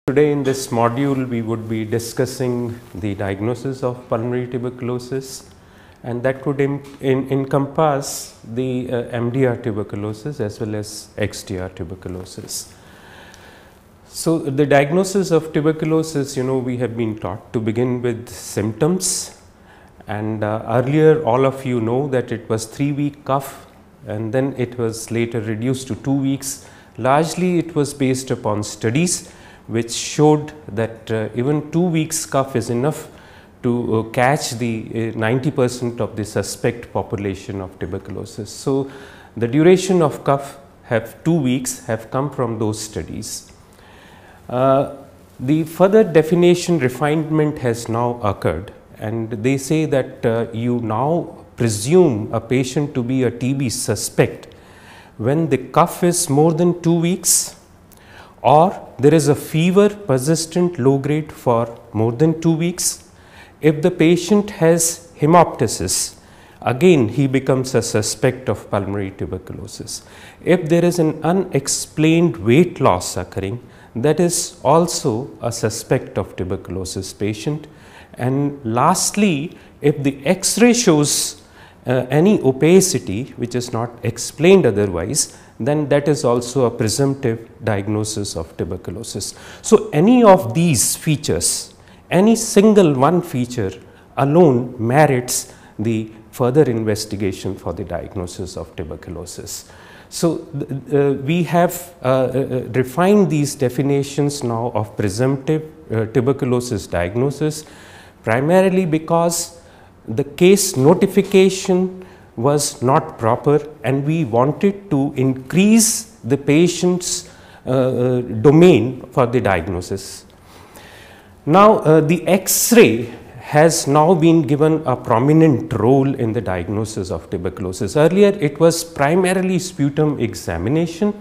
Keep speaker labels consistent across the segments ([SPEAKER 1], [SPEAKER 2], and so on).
[SPEAKER 1] Today in this module we would be discussing the diagnosis of pulmonary tuberculosis, and that could encompass the MDR tuberculosis as well as XDR tuberculosis. So, the diagnosis of tuberculosis, we have been taught to begin with symptoms, and earlier all of you know that it was 3-week cough and then it was later reduced to 2 weeks. Largely it was based upon studies which showed that even 2 weeks cough is enough to catch the 90% of the suspect population of tuberculosis. So, the duration of cough have 2 weeks have come from those studies. The further definition refinement has now occurred, and they say that you now presume a patient to be a TB suspect when the cough is more than 2 weeks, or there is a fever persistent low grade for more than 2 weeks. If the patient has hemoptysis, again he becomes a suspect of pulmonary tuberculosis. If there is an unexplained weight loss occurring, that is also a suspect of tuberculosis patient. And lastly, if the X-ray shows any opacity which is not explained otherwise, then that is also a presumptive diagnosis of tuberculosis. So, any of these features, any single one feature alone merits the further investigation for the diagnosis of tuberculosis. So, we have refined these definitions now of presumptive tuberculosis diagnosis, primarily because the case notification was not proper and we wanted to increase the patient's domain for the diagnosis. Now, the X-ray has now been given a prominent role in the diagnosis of tuberculosis. Earlier it was primarily sputum examination,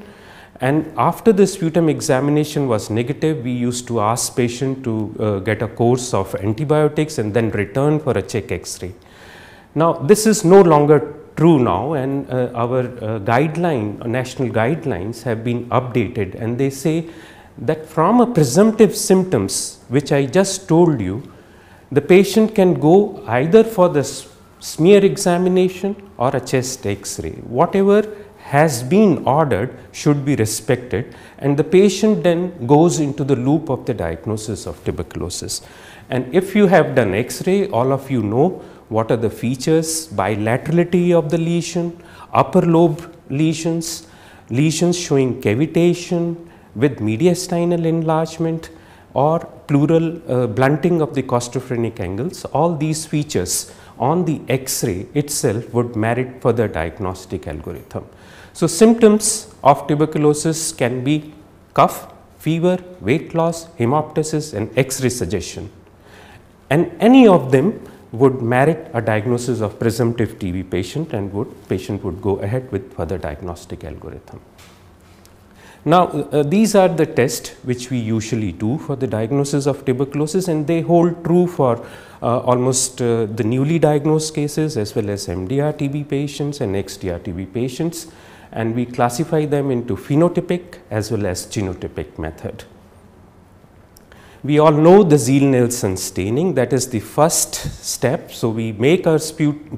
[SPEAKER 1] and after the sputum examination was negative, we used to ask patient to get a course of antibiotics and then return for a check X-ray. Now, this is no longer true now, and our national guidelines have been updated, and they say that from a presumptive symptoms which I just told you, the patient can go either for the smear examination or a chest X-ray. Whatever has been ordered should be respected, and the patient then goes into the loop of the diagnosis of tuberculosis. And if you have done X-ray, all of you know what are the features: bilaterality of the lesion, upper lobe lesions, lesions showing cavitation with mediastinal enlargement, or pleural blunting of the costophrenic angles. All these features on the X-ray itself would merit further diagnostic algorithm. So, symptoms of tuberculosis can be cough, fever, weight loss, hemoptysis and X-ray suggestion, and any of them would merit a diagnosis of presumptive TB patient, and patient would go ahead with further diagnostic algorithm. Now, these are the tests which we usually do for the diagnosis of tuberculosis, and they hold true for almost the newly diagnosed cases as well as MDR TB patients and XDR TB patients, and we classify them into phenotypic as well as genotypic method. We all know the Ziehl-Neelsen staining, that is the first step. So, we make our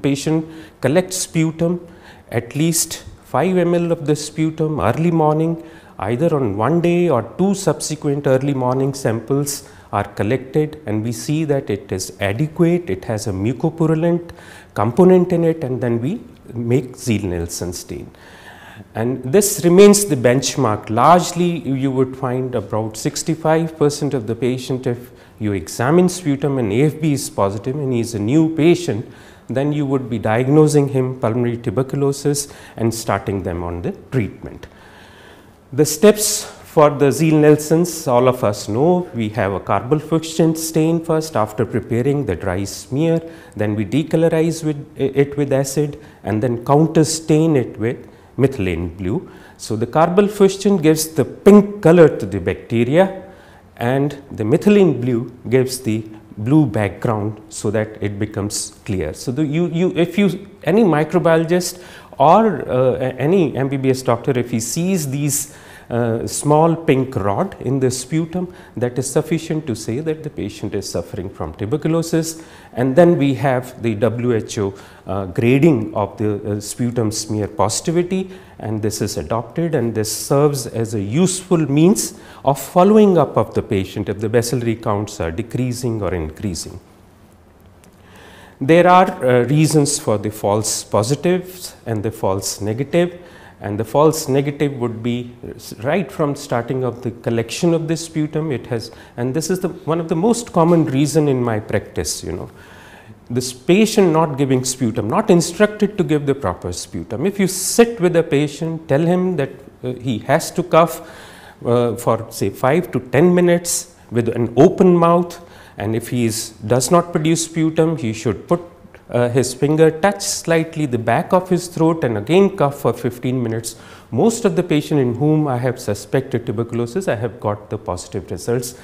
[SPEAKER 1] patient collect sputum, at least 5 ml of the sputum early morning, either on one day or 2 subsequent early morning samples are collected, and we see that it is adequate, it has a mucopurulent component in it, and then we make Ziehl-Neelsen stain. And this remains the benchmark. Largely you would find about 65% of the patient, if you examine sputum and AFB is positive and he is a new patient, then you would be diagnosing him pulmonary tuberculosis and starting them on the treatment. The steps for the Ziehl-Neelsens, all of us know. We have a carbamazepine stain first after preparing the dry smear, then we decolorize it with acid and then counter stain it with methylene blue. So, the carbamazepine gives the pink color to the bacteria, and the methylene blue gives the blue background so that it becomes clear. So, if any microbiologist or any MBBS doctor, if he sees these small pink rod in the sputum, that is sufficient to say that the patient is suffering from tuberculosis. And then we have the WHO grading of the sputum smear positivity, and this is adopted, and this serves as a useful means of following up of the patient if the bacillary counts are decreasing or increasing. There are reasons for the false positives and the false negative, and the false negative would be right from starting of the collection of the sputum. It has, and this is one of the most common reason in my practice, this patient not giving sputum, not instructed to give the proper sputum. If you sit with a patient, tell him that he has to cough for say 5 to 10 minutes with an open mouth, and if he does not produce sputum, he should put his finger, touch slightly the back of his throat, and again cough for 15 minutes. Most of the patient in whom I have suspected tuberculosis, I have got the positive results.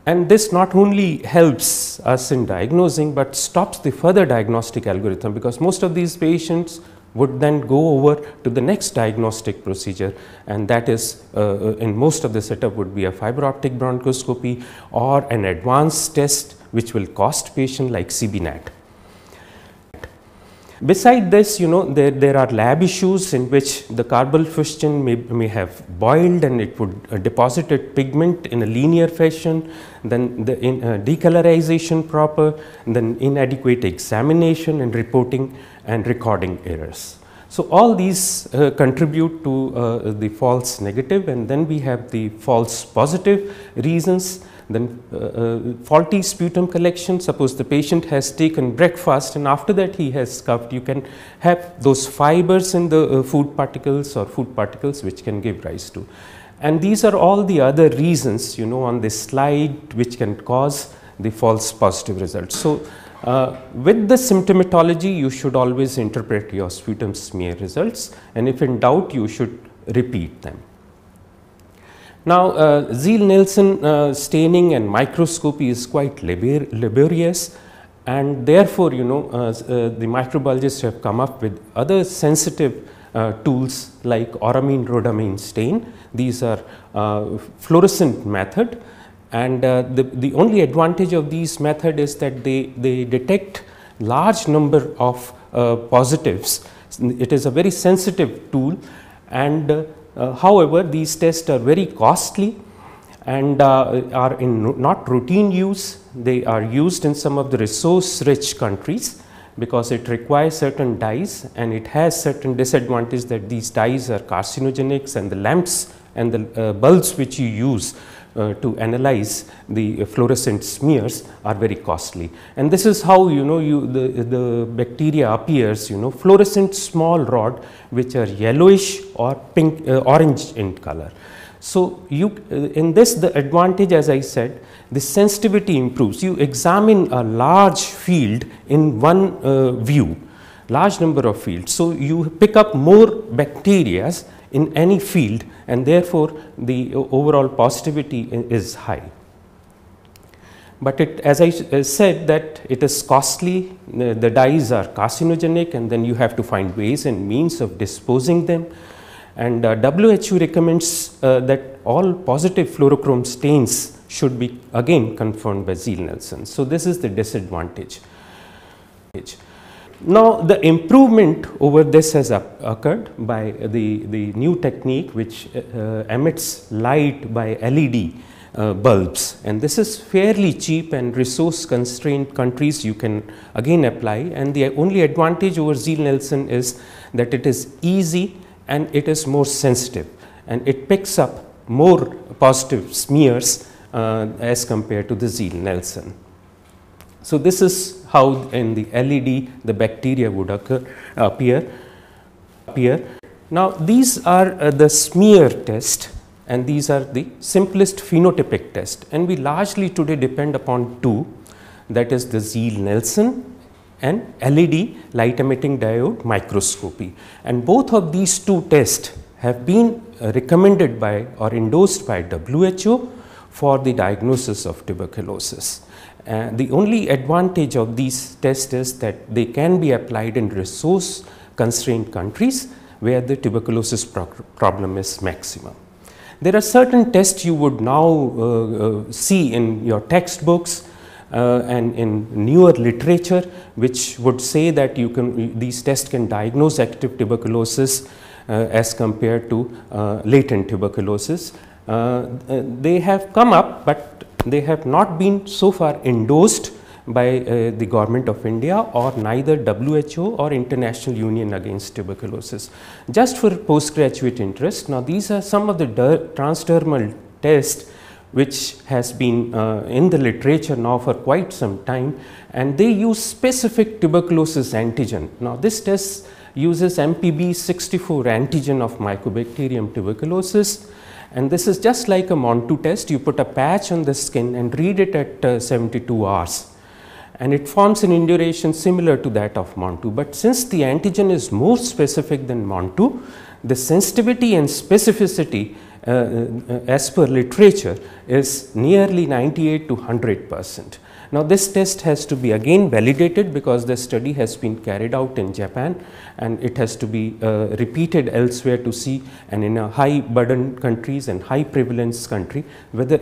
[SPEAKER 1] And this not only helps us in diagnosing, but stops the further diagnostic algorithm, because most of these patients would then go over to the next diagnostic procedure, and that is in most of the setup would be a fiber optic bronchoscopy or an advanced test which will cost patient like CBNAT. Beside this, there are lab issues in which the carbamazepine may have boiled and it would deposited pigment in a linear fashion, then the decolorization proper, then inadequate examination and reporting and recording errors. So all these contribute to the false negative, and then we have the false positive reasons. Then faulty sputum collection. Suppose the patient has taken breakfast and after that he has coughed, you can have those fibers in the food particles or food particles which can give rise to. And these are all the other reasons on this slide which can cause the false positive results. So with the symptomatology, you should always interpret your sputum smear results, and if in doubt you should repeat them. Now, Ziehl-Neelsen staining and microscopy is quite laborious, and therefore, the microbiologists have come up with other sensitive tools like auramine rhodamine stain. These are fluorescent method, and the only advantage of these method is that they detect large number of positives. It is a very sensitive tool, and however, these tests are very costly and are in not routine use. They are used in some of the resource rich countries because it requires certain dyes, and it has certain disadvantage that these dyes are carcinogenic, and the lamps and the bulbs which you use to analyze the fluorescent smears are very costly. And this is how the bacteria appears, fluorescent small rod which are yellowish or pink orange in color. So in this, the advantage, as I said, the sensitivity improves. You examine a large field in one view, large number of fields. So you pick up more bacteria in any field, and therefore the overall positivity is high. But as I said, that it is costly, the dyes are carcinogenic, and then you have to find ways and means of disposing them. And WHO recommends that all positive fluorochrome stains should be again confirmed by Ziehl-Neelsen. So this is the disadvantage. Now, the improvement over this has occurred by the new technique which emits light by LED bulbs, and this is fairly cheap, and resource constrained countries you can again apply. And the only advantage over Ziehl-Neelsen is that it is easy and it is more sensitive, and it picks up more positive smears as compared to the Ziehl-Neelsen. So this is how in the LED the bacteria would appear. Now these are the smear test, and these are the simplest phenotypic test, and we largely today depend upon two, that is the Ziehl-Neelsen and LED light emitting diode microscopy, and both of these two tests have been recommended by or endorsed by WHO for the diagnosis of tuberculosis. The only advantage of these tests is that they can be applied in resource constrained countries where the tuberculosis problem is maximum. There are certain tests you would now see in your textbooks and in newer literature, which would say that these tests can diagnose active tuberculosis as compared to latent tuberculosis. They have come up, but they have not been so far endorsed by the Government of India or neither WHO or International Union Against Tuberculosis. Just for postgraduate interest, now these are some of the transdermal tests which has been in the literature now for quite some time, and they use specific tuberculosis antigen. Now this test uses MPB64 antigen of Mycobacterium tuberculosis, and this is just like a Montu test. You put a patch on the skin and read it at 72 hours. And it forms an induration similar to that of Montu. But since the antigen is more specific than Montu, the sensitivity and specificity as per literature is nearly 98 to 100%. Now this test has to be again validated because the study has been carried out in Japan, and it has to be repeated elsewhere to see, and in a high burden countries and high prevalence country, whether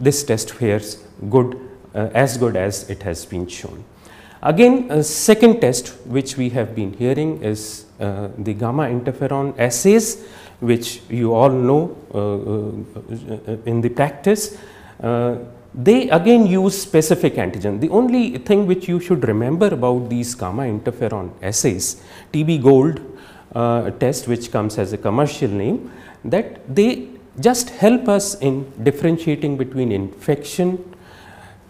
[SPEAKER 1] this test fares as good as it has been shown. Again, a second test which we have been hearing is the gamma interferon assays, which you all know in the practice. They again use specific antigen. The only thing which you should remember about these gamma interferon assays, TB Gold test, which comes as a commercial name, that they just help us in differentiating between infection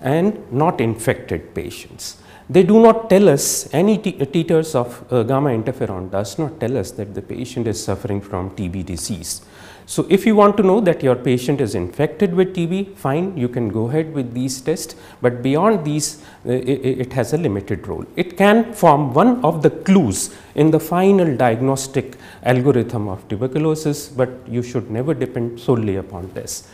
[SPEAKER 1] and not infected patients. They do not tell us, any titers of gamma interferon does not tell us that the patient is suffering from TB disease. So if you want to know that your patient is infected with TB, fine, you can go ahead with these tests, but beyond these, it has a limited role. It can form one of the clues in the final diagnostic algorithm of tuberculosis, but you should never depend solely upon this.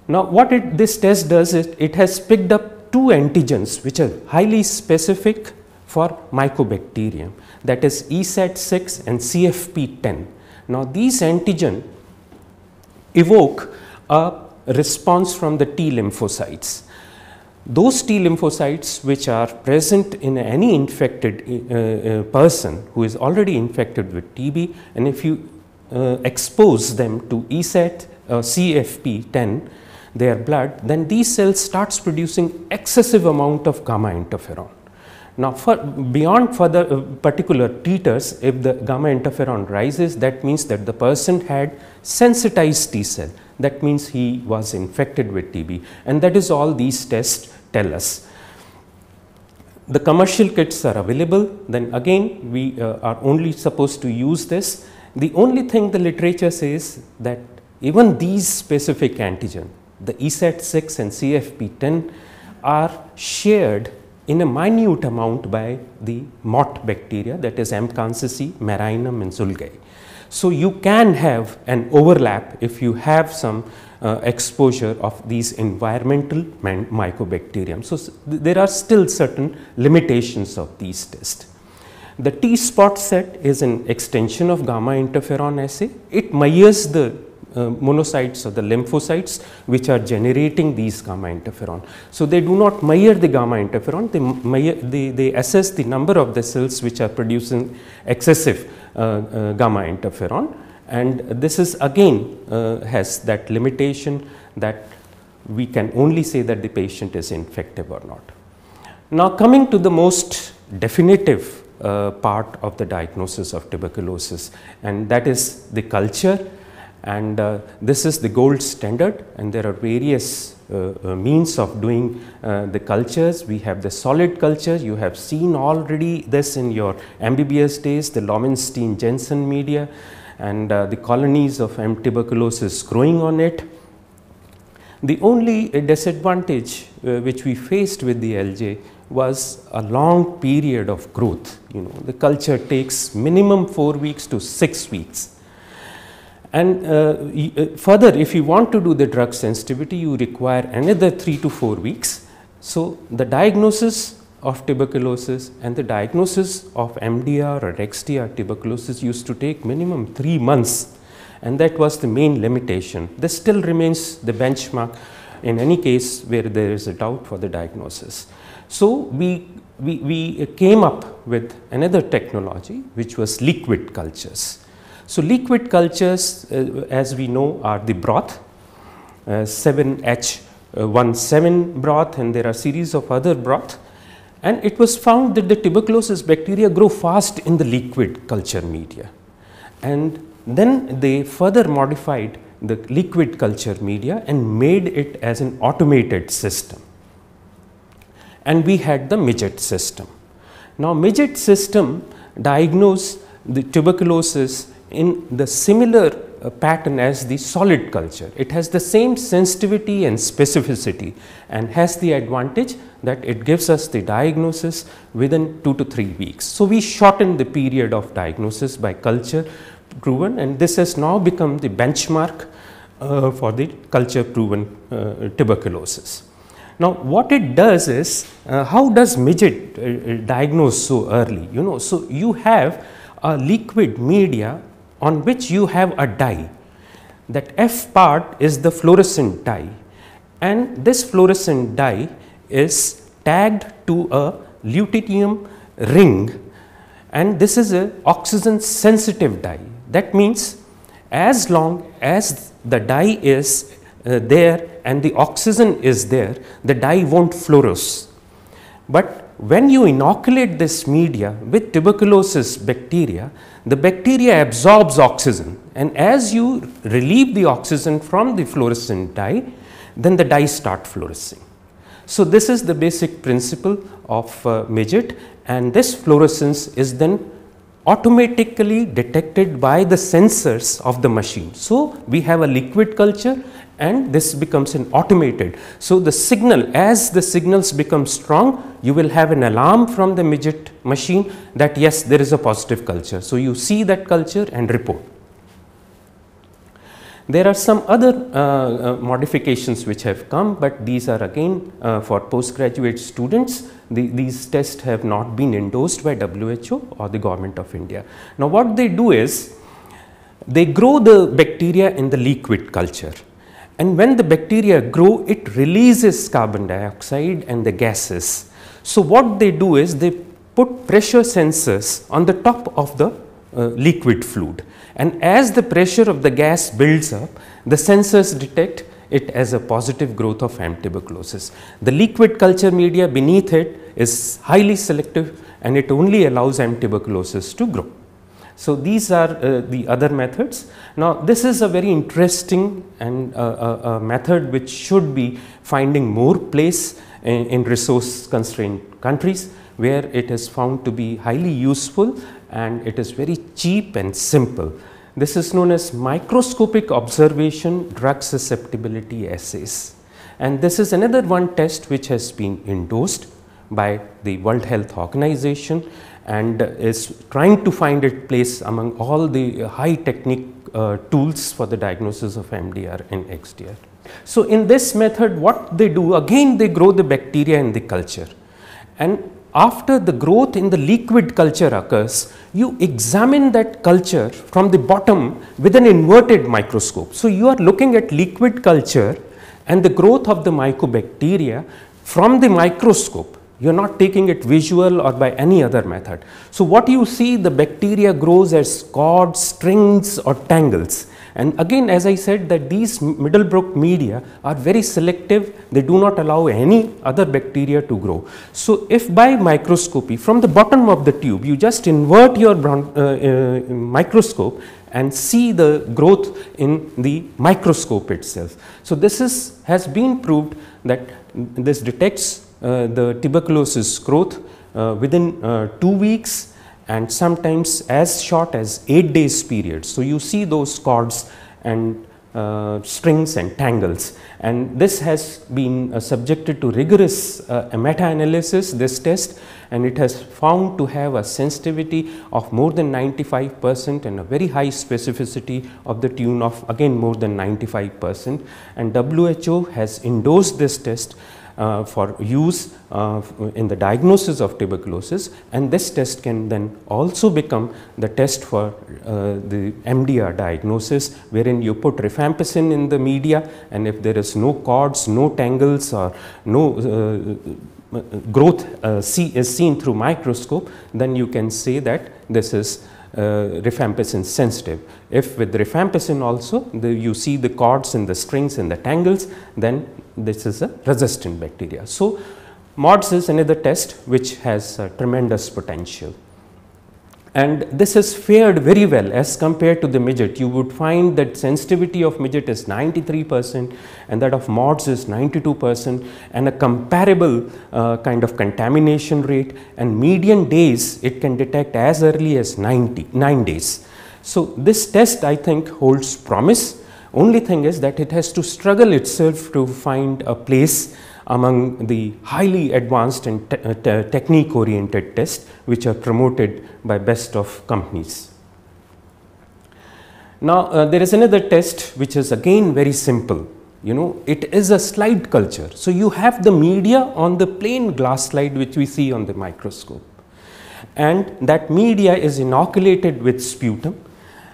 [SPEAKER 1] Now what this test does is, it has picked up two antigens which are highly specific for Mycobacterium, that is ESAT6 and CFP10. Now these antigen evoke a response from the T lymphocytes. Those T lymphocytes which are present in any infected person who is already infected with TB, and if you expose them to ESAT CFP10, their blood, then these cells starts producing excessive amount of gamma interferon. Now beyond further particular titers, if the gamma interferon rises, that means that the person had sensitized T cell, that means he was infected with TB, and that is all these tests tell us. The commercial kits are available, then again we are only supposed to use this. The only thing the literature says that even these specific antigen, the ESAT6 and CFP10, are shared in a minute amount by the MOT bacteria, that is M. marinum and Zolgai. So you can have an overlap if you have some exposure of these environmental Mycobacterium. So there are still certain limitations of these tests. The T-spot set is an extension of gamma interferon assay. It measures the monocytes or the lymphocytes which are generating these gamma interferon. So they do not measure the gamma interferon, they assess the number of the cells which are producing excessive gamma interferon, and this is again has that limitation that we can only say that the patient is infective or not. Now coming to the most definitive part of the diagnosis of tuberculosis, and that is the culture. And this is the gold standard, and there are various means of doing the cultures. We have the solid culture. You have seen already this in your MBBS days, the Lowenstein-Jensen media, and the colonies of M. tuberculosis growing on it. The only disadvantage which we faced with the LJ was a long period of growth. You know, the culture takes minimum 4 weeks to 6 weeks. And further, if you want to do the drug sensitivity, you require another 3 to 4 weeks. So the diagnosis of tuberculosis and the diagnosis of MDR or XDR tuberculosis used to take minimum 3 months. and that was the main limitation. This still remains the benchmark in any case where there is a doubt for the diagnosis. So we came up with another technology, which was liquid cultures. So liquid cultures, as we know, are the broth, 7H17 broth, and there are series of other broth. And it was found that the tuberculosis bacteria grow fast in the liquid culture media. And then they further modified the liquid culture media and made it as an automated system. And we had the Midget system. Now, Midget system diagnosed the tuberculosis in the similar pattern as the solid culture. It has the same sensitivity and specificity and has the advantage that it gives us the diagnosis within 2 to 3 weeks. So, we shortened the period of diagnosis by culture proven, and this has now become the benchmark for the culture proven tuberculosis. Now, what it does is, how does Midget diagnose so early? You know, so you have a liquid media on which you have a dye. That F part is the fluorescent dye, and this fluorescent dye is tagged to a lutetium ring, and this is a oxygen sensitive dye. That means as long as the dye is there and the oxygen is there, the dye won't fluoresce. But when you inoculate this media with tuberculosis bacteria, the bacteria absorbs oxygen, and as you relieve the oxygen from the fluorescent dye, then the dye start fluorescing. So, this is the basic principle of Midget, and this fluorescence is then automatically detected by the sensors of the machine. So, we have a liquid culture and this becomes an automated. So, the signal, as the signals become strong, you will have an alarm from the Midget machine that yes, there is a positive culture. So, you see that culture and report. There are some other modifications which have come, but these are again for postgraduate students. These tests have not been endorsed by WHO or the Government of India. Now, what they do is, they grow the bacteria in the liquid culture, and when the bacteria grow, it releases carbon dioxide and the gases. So, what they do is, they put pressure sensors on the top of the liquid fluid, and as the pressure of the gas builds up, the sensors detect it as a positive growth of M. tuberculosis. The liquid culture media beneath it is highly selective, and it only allows M. tuberculosis to grow. So, these are the other methods. Now, this is a very interesting and a method which should be finding more place in resource constrained countries, where it is found to be highly useful and it is very cheap and simple. This is known as microscopic observation drug susceptibility assays, and this is another one test which has been endorsed by the World Health Organization and is trying to find its place among all the high technique tools for the diagnosis of MDR and XDR. So, in this method, what they do, again they grow the bacteria in the culture, and after the growth in the liquid culture occurs, you examine that culture from the bottom with an inverted microscope. So, you are looking at liquid culture and the growth of the mycobacteria from the microscope. You are not taking it visual or by any other method. So, what you see, the bacteria grows as cords, strings or tangles. And again, as I said, that these Middlebrook media are very selective, they do not allow any other bacteria to grow. So, if by microscopy from the bottom of the tube you just invert your microscope and see the growth in the microscope itself. So, this has been proved that this detects the tuberculosis growth within 2 weeks, and sometimes as short as 8 days period. So, you see those cords and strings and tangles, and this has been subjected to rigorous meta-analysis, this test, and it has found to have a sensitivity of more than 95% and a very high specificity of the tune of again more than 95%, and WHO has endorsed this test for use in the diagnosis of tuberculosis, and this test can then also become the test for the MDR diagnosis, wherein you put rifampicin in the media, and if there is no cords, no tangles, or no growth is seen through microscope, then you can say that this is rifampicin sensitive. If with rifampicin also you see the cords and the strings and the tangles, then this is a resistant bacteria. So MODS is another test which has tremendous potential, and this has fared very well as compared to the midget. You would find that sensitivity of midget is 93% and that of MODS is 92%, and a comparable kind of contamination rate, and median days it can detect as early as 9 days. So this test, I think, holds promise. Only thing is that it has to struggle itself to find a place among the highly advanced and technique oriented tests which are promoted by best of companies. Now there is another test which is again very simple. You know, it is a slide culture. So you have the media on the plain glass slide which we see on the microscope, and that media is inoculated with sputum,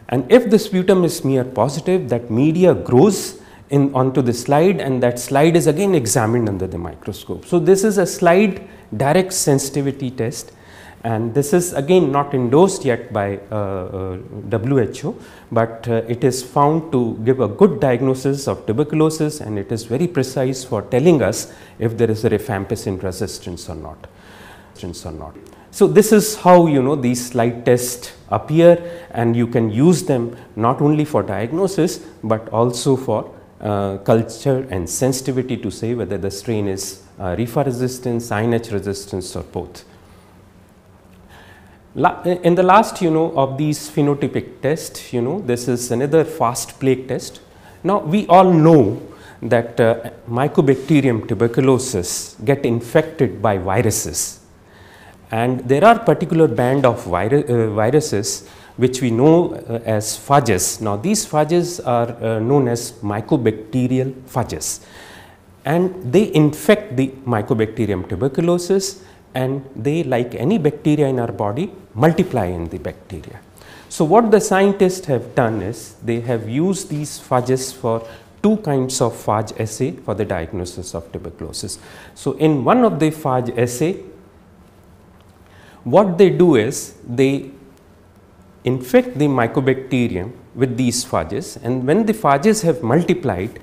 [SPEAKER 1] and if the sputum is smear positive, that media grows onto the slide, and that slide is again examined under the microscope. So this is a slide direct sensitivity test, and this is again not endorsed yet by WHO, but it is found to give a good diagnosis of tuberculosis, and it is very precise for telling us if there is a rifampicin resistance or not. So this is how, you know, these slide tests appear, and you can use them not only for diagnosis but also for culture and sensitivity to say whether the strain is Rifa resistance, INH resistance, or both. In the last, you know, of these phenotypic tests, you know, this is another fast plague test. Now we all know that Mycobacterium tuberculosis get infected by viruses, and there are particular band of viruses which we know as phages. Now these phages are known as mycobacterial phages, and they infect the Mycobacterium tuberculosis, and they, like any bacteria in our body, multiply in the bacteria. So what the scientists have done is they have used these phages for two kinds of phage assay for the diagnosis of tuberculosis. So in one of the phage assay, what they do is they infect the Mycobacterium with these phages, and when the phages have multiplied,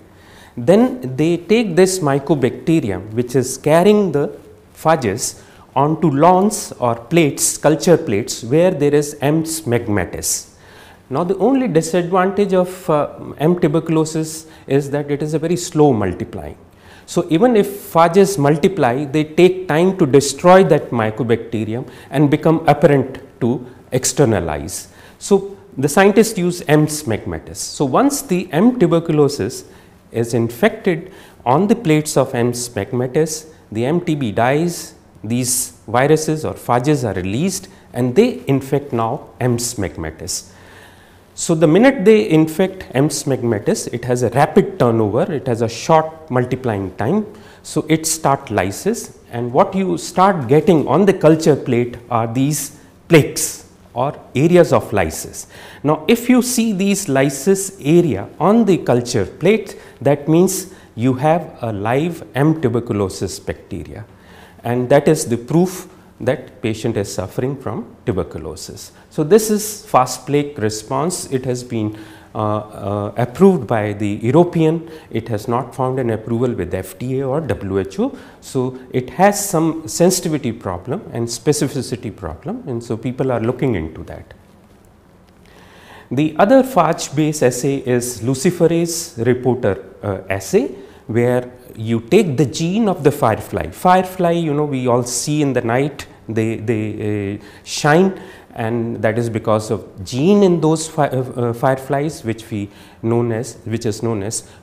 [SPEAKER 1] then they take this Mycobacterium which is carrying the phages onto lawns or plates, culture plates, where there is M. smegmatis. Now the only disadvantage of M. tuberculosis is that it is a very slow multiplying. So even if phages multiply, they take time to destroy that Mycobacterium and become apparent to externalize. So the scientists use M. smegmatis. So once the M. tuberculosis is infected on the plates of M. smegmatis, the MTB dies, these viruses or phages are released, and they infect now M. smegmatis. So the minute they infect M. smegmatis, it has a rapid turnover, it has a short multiplying time. So it starts lysis, and what you start getting on the culture plate are these plaques or areas of lysis. Now if you see these lysis area on the culture plate, that means you have a live M. tuberculosis bacteria, and that is the proof that patient is suffering from tuberculosis. So this is fast plague response. It has been approved by the European. It has not found an approval with FDA or WHO. So it has some sensitivity problem and specificity problem, and so people are looking into that. The other phage based assay is luciferase reporter assay, where you take the gene of the firefly. Firefly, you know, we all see in the night, they shine, and that is because of gene in those fireflies which is known as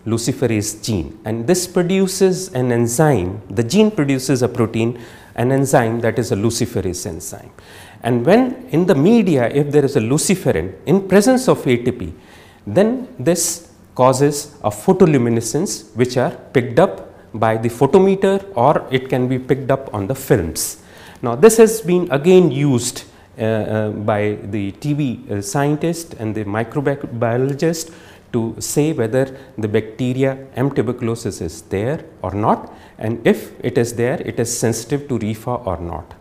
[SPEAKER 1] luciferase gene, and this produces an enzyme. The gene produces a protein, an enzyme that is a luciferase enzyme, and when in the media, if there is a luciferin in presence of ATP, then this causes a photoluminescence which are picked up by the photometer, or it can be picked up on the films. Now, this has been again used by the TB scientist and the microbiologist to say whether the bacteria M. tuberculosis is there or not, and if it is there, it is sensitive to RIFA or not.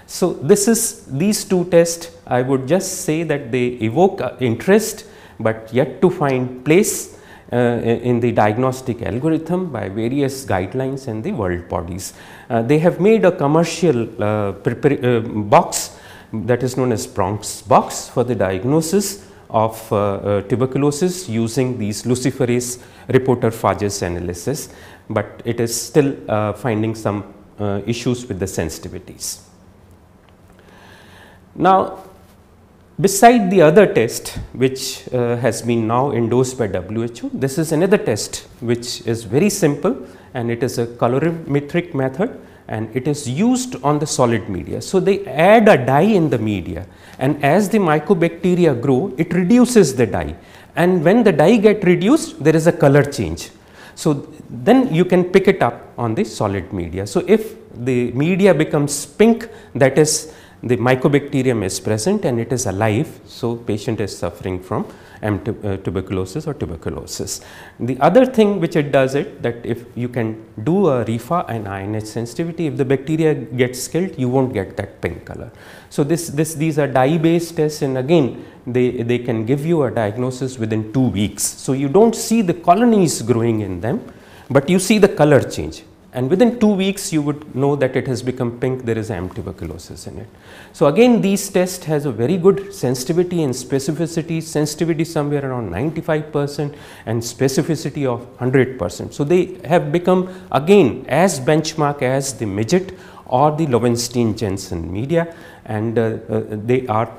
[SPEAKER 1] So, these two tests, I would just say that they evoke interest, but yet to find place in the diagnostic algorithm by various guidelines and the world bodies. They have made a commercial box that is known as Bronx box for the diagnosis of tuberculosis using these luciferase reporter phages analysis, but it is still finding some issues with the sensitivities. Now, beside the other test which has been now endorsed by WHO, this is another test which is very simple, and it is a colorimetric method, and it is used on the solid media. So, they add a dye in the media, and as the mycobacteria grow, it reduces the dye, and when the dye get reduced, there is a color change. So, then you can pick it up on the solid media. So, if the media becomes pink, that is the mycobacterium is present and it is alive. So, patient is suffering from tuberculosis or tuberculosis. The other thing which it does it, that if you can do a RIFA and INH sensitivity, if the bacteria gets killed, you will not get that pink color. So, these are dye based tests, and again they can give you a diagnosis within 2 weeks. So, you do not see the colonies growing in them, but you see the color change, and within 2 weeks you would know that it has become pink, there is M. tuberculosis in it. So, again these tests has a very good sensitivity and specificity, sensitivity somewhere around 95% and specificity of 100%. So, they have become again as benchmark as the Midget or the Lowenstein-Jensen media, and they are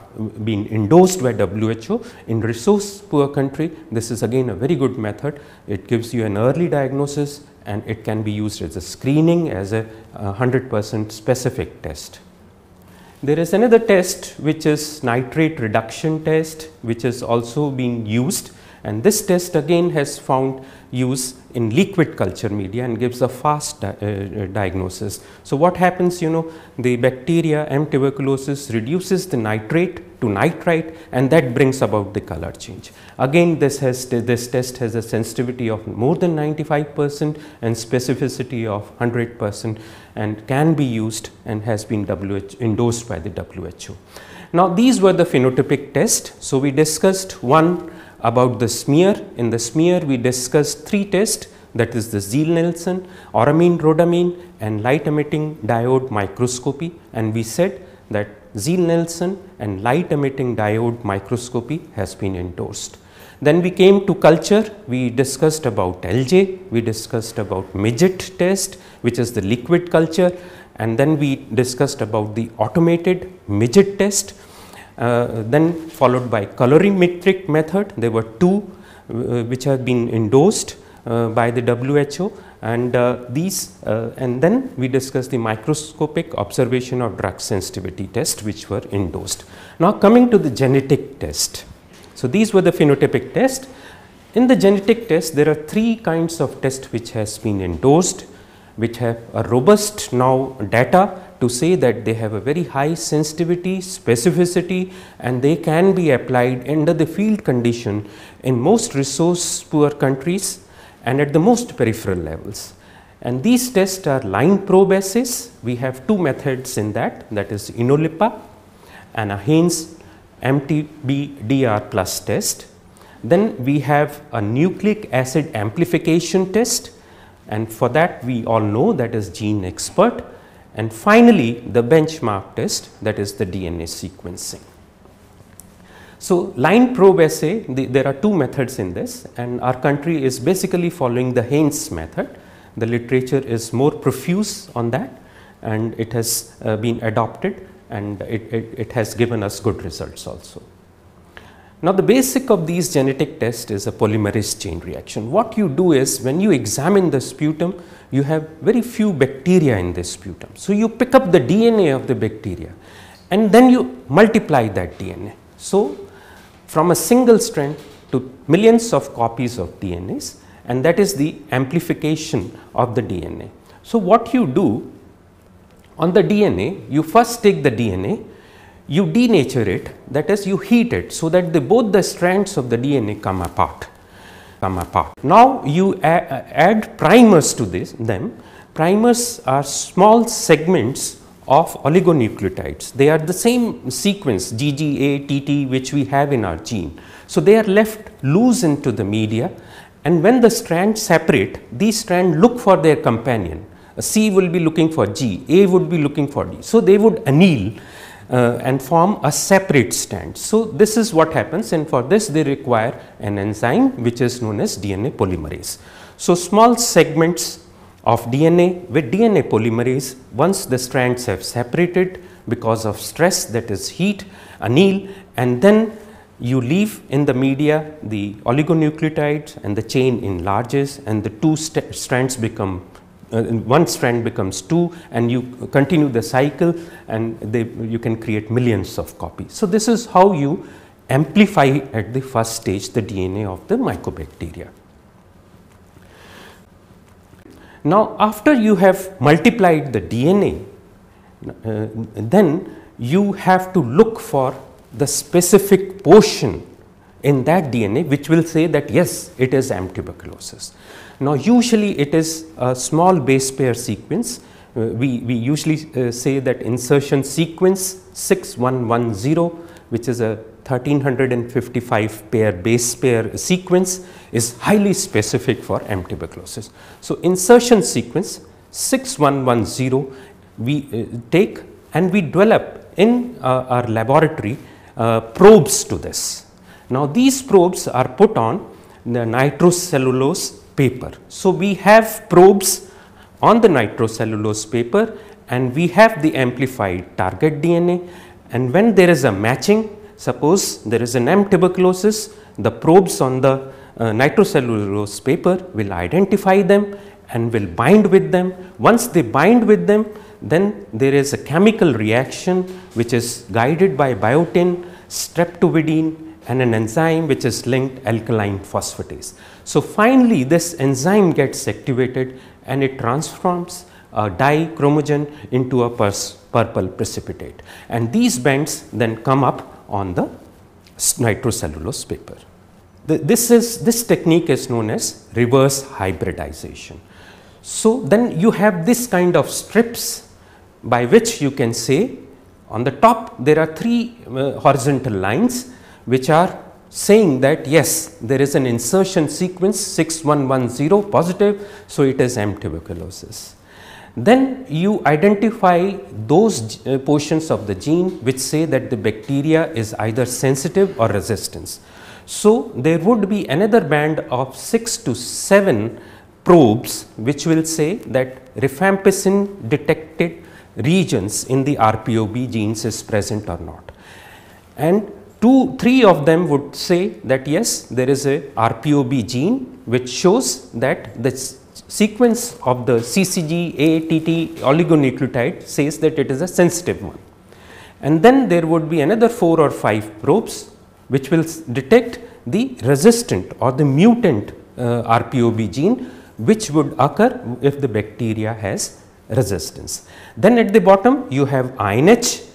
[SPEAKER 1] being endorsed by WHO. In resource poor country, this is again a very good method. It gives you an early diagnosis, and it can be used as a screening, as a 100% specific test. There is another test which is nitrate reduction test, which is also being used, and this test again has found use in liquid culture media and gives a fast diagnosis. So, what happens, the bacteria M. tuberculosis reduces the nitrate to nitrite, and that brings about the color change. Again this test has a sensitivity of more than 95% and specificity of 100%, and can be used and has been endorsed by the WHO. Now, these were the phenotypic tests. So, we discussed one about the smear. In the smear we discussed 3 tests, that is the Ziehl-Neelsen, auramine rhodamine and light emitting diode microscopy, and we said that Ziehl-Neelsen and light emitting diode microscopy has been endorsed. Then we came to culture, we discussed about LJ, we discussed about Midget test, which is the liquid culture, and then we discussed about the automated Midget test. Then followed by colorimetric method. There were 2 which have been endorsed by the WHO, and and then we discussed the microscopic observation of drug sensitivity test, which were endorsed. Now, coming to the genetic test. So, these were the phenotypic test. In the genetic test, there are 3 kinds of tests which has been endorsed, which have a robust now data to say that they have a very high sensitivity, specificity, and they can be applied under the field condition in most resource poor countries and at the most peripheral levels. And these tests are line probe assays. We have 2 methods in that is INOLIPA and a Haynes MTBDR plus test. Then we have a nucleic acid amplification test, and for that we all know that is GeneXpert. And finally, the benchmark test, that is the DNA sequencing. So, line probe assay, there are 2 methods in this, and our country is basically following the Haynes method. The literature is more profuse on that, and it has been adopted, and it has given us good results also. Now, the basic of these genetic tests is a polymerase chain reaction. What you do is, when you examine the sputum, you have very few bacteria in this sputum. So, you pick up the DNA of the bacteria and then you multiply that DNA. So, from a single strand to millions of copies of DNAs, and that is the amplification of the DNA. So, what you do on the DNA, you first take the DNA, you denature it, that is you heat it, so that both the strands of the DNA come apart. Now, you add primers to them. Primers are small segments of oligonucleotides. They are the same sequence GGA, TT which we have in our gene. So, they are left loose into the media, and when the strands separate, these strands look for their companion. C will be looking for G, A would be looking for D. So, they would anneal and form a separate strand. So, this is what happens, and for this they require an enzyme which is known as DNA polymerase. So, small segments of DNA with DNA polymerase, once the strands have separated because of stress, that is heat, anneal, and then you leave in the media the oligonucleotides and the chain enlarges and the two strands become one strand becomes two, and you continue the cycle, and you can create millions of copies. So, this is how you amplify at the first stage the DNA of the mycobacteria. Now, after you have multiplied the DNA, then you have to look for the specific portion in that DNA which will say that yes, it is M. tuberculosis. Now, usually it is a small base pair sequence. We usually say that insertion sequence 6110, which is a 1355 pair base pair sequence, is highly specific for M. tuberculosis. So, insertion sequence 6110 we take and we develop in our laboratory probes to this. Now, these probes are put on the nitrocellulose paper. So, we have probes on the nitrocellulose paper, and we have the amplified target DNA, and when there is a matching, suppose there is an M. tuberculosis, the probes on the nitrocellulose paper will identify them and will bind with them. Once they bind with them, then there is a chemical reaction which is guided by biotin, streptavidin, and an enzyme which is linked alkaline phosphatase. So, finally, this enzyme gets activated and it transforms a dichromogen into a purple precipitate, and these bands then come up on the nitrocellulose paper. This technique is known as reverse hybridization. So, then you have this kind of strips by which you can say on the top there are three horizontal lines which are saying that yes, there is an insertion sequence 6110 positive, so it is M. tuberculosis. Then you identify those portions of the gene which say that the bacteria is either sensitive or resistant. So, there would be another band of 6 to 7 probes which will say that rifampicin detected regions in the RPOB genes is present or not, and 2-3 of them would say that yes, there is a RPOB gene which shows that the sequence of the CCG ATT oligonucleotide says that it is a sensitive one, and then there would be another 4 or 5 probes which will detect the resistant or the mutant RPOB gene which would occur if the bacteria has resistance. Then at the bottom you have INHA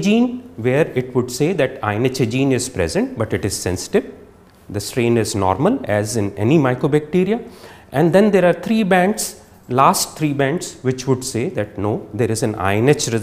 [SPEAKER 1] gene, where it would say that INHA gene is present, but it is sensitive, the strain is normal as in any mycobacteria, and then there are 3 bands, last 3 bands which would say that no, there is an INHA